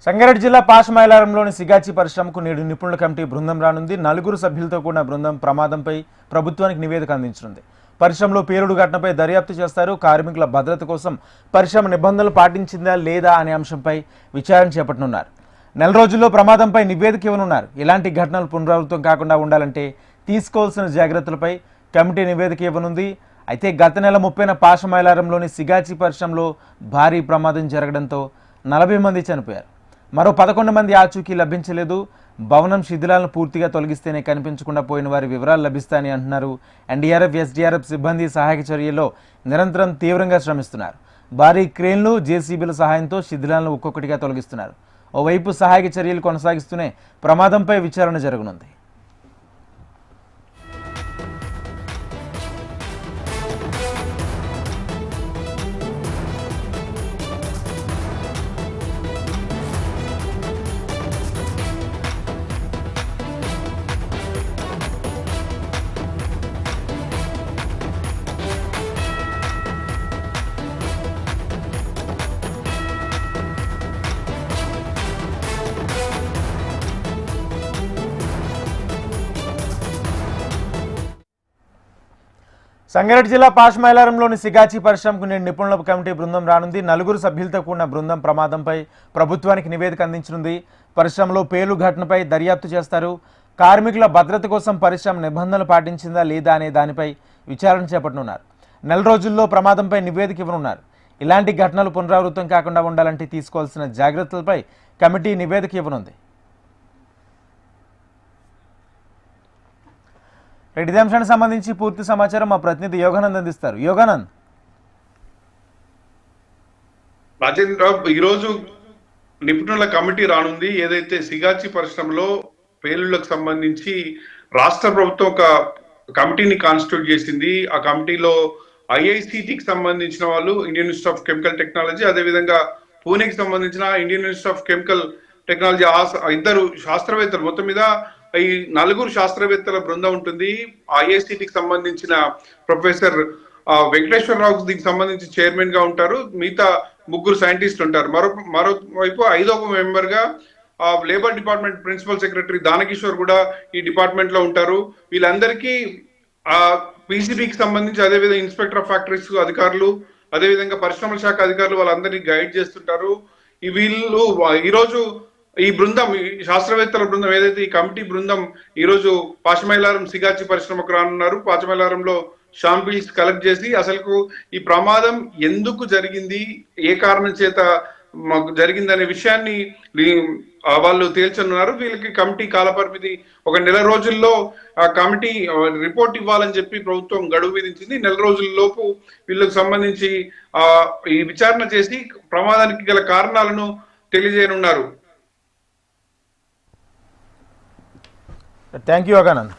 సంగారెడ్డి జిల్లా పాషమైలారంలోని సిగాచి పరిశ్రమకు నేడు నిపుణుల కమిటీ బృందం రానుంది. 4 సభ్యులతో కూడిన బృందం ప్రమాదంపై ప్రభుత్వానికి నివేదిక అందించనుంది. పరిశ్రమలో పేలుడు ఘటనపై దర్యాప్తు చేస్తారు. కార్మికుల భద్రత కోసం పరిశ్రమ నిబంధనలు పాటించిందా లేదా అనే అంశంపై విచారణ చేపట్టనున్నారు. 4 రోజుల్లో ప్రమాదంపై నివేదిక ఇవ్వనున్నారు. ఇలాంటి ఘటనలు పునరావృతం కాకుండా ఉండాలంటే తీసుకోవాల్సిన జాగ్రత్తలపై కమిటీ నివేదిక ఇవ్వనుంది. అయితే గత నెల 30న పాషమైలారంలోని సిగాచి పరిశ్రమలో భారీ ప్రమాదం జరగడంతో 40 మంది చనిపోయారు. మరో 11 మంది ఆచూకీ లభించలేదు. భవనం శిథిలాలను పూర్తిగా తొలగిస్తేనే కనిపించకుండా పోయిన వారి వివరాలు లభిస్తాయని అంటున్నారు. ఎన్డీఆర్ఎఫ్, ఎస్డీఆర్ఎఫ్ సిబ్బంది సహాయక చర్యల్లో నిరంతరం తీవ్రంగా శ్రమిస్తున్నారు. భారీ క్రేన్లు, జేసీబీల సహాయంతో శిథిలాలను ఒక్కొక్కటిగా తొలగిస్తున్నారు. ఓవైపు సహాయక చర్యలు కొనసాగిస్తూనే ప్రమాదంపై విచారణ జరగనుంది. సంగారెడ్డి జిల్లా పాషమైలారంలోని సిగాచి పరిశ్రమకు నేడు నిపుణుల కమిటీ బృందం రానుంది. 4 సభ్యులతో కూడిన బృందం ప్రమాదంపై ప్రభుత్వానికి నివేదిక అందించనుంది. పరిశ్రమలో పేలు ఘటనపై దర్యాప్తు చేస్తారు. కార్మికుల భద్రత కోసం పరిశ్రమ నిబంధనలు పాటించిందా లేదా అనే దానిపై విచారణ చేపట్టనున్నారు. 4 రోజుల్లో ప్రమాదంపై నివేదిక ఇవ్వనున్నారు. ఇలాంటి ఘటనలు పునరావృతం కాకుండా ఉండాలంటే తీసుకోవాల్సిన జాగ్రత్తలపై కమిటీ నివేదిక ఇవ్వనుంది. ఇదే అంశానికి సంబంధించి పూర్తి సమాచారం మా ప్రతినిధి యోగానంద్ అందిస్తారు. యోగానంద్. రాజేంద్ర, ఈరోజు నిపుణుల కమిటీ రానుంది. ఏదైతే సిగాచి పరిశ్రమలో పేలుళ్లకు సంబంధించి రాష్ట్ర ప్రభుత్వం ఒక కమిటీని కాన్స్టిట్యూట్ చేసింది. ఆ కమిటీలో ఐఐసిటికి సంబంధించిన వాళ్ళు, Indian institute of chemical technology, అదేవిధంగా పూణేకి సంబంధించిన Indian institute of chemical technology, ఇద్దరు శాస్త్రవేత్తలు, మొత్తం మీద ఈ 4 శాస్త్రవేత్తల బృందం ఉంటుంది. ఐఐసిటికి సంబంధించిన ప్రొఫెసర్ వెంకటేశ్వరరావు దీనికి సంబంధించి చైర్మన్ గా ఉంటారు. మిగతా 3 సైంటిస్టులు ఉంటారు. మరోవైపు 5వ మెంబర్ గా labour department principal secretary Danakishore కూడా ఈ డిపార్ట్మెంట్ లో ఉంటారు. వీళ్ళందరికీ పీసీబీకి సంబంధించి, అదేవిధంగా ఇన్స్పెక్టర్ ఆఫ్ ఫ్యాక్టరీస్ అధికారులు, అదేవిధంగా పరిశ్రమల శాఖ అధికారులు వాళ్ళందరినీ గైడ్ చేస్తుంటారు. వీళ్ళు ఈరోజు ఈ బృందం, ఈ శాస్త్రవేత్తల బృందం, ఏదైతే ఈ కమిటీ బృందం ఈరోజు పాషమైలారం సిగాచి పరిశ్రమకు రానున్నారు. పాషమైలారంలో శాంపిల్స్ కలెక్ట్ చేసి అసలు ఈ ప్రమాదం ఎందుకు జరిగింది, ఏ కారణం చేత జరిగిందనే విషయాన్ని వాళ్ళు తేల్చనున్నారు. వీళ్ళకి కమిటీ కాలపరిమితి ఒక 4 రోజుల్లో ఆ కమిటీ రిపోర్ట్ ఇవ్వాలని చెప్పి ప్రభుత్వం గడువు విధించింది. 4 రోజుల లోపు వీళ్ళకి సంబంధించి ఈ విచారణ చేసి ప్రమాదానికి గల కారణాలను తెలియజేయనున్నారు. Thank you Yoganand.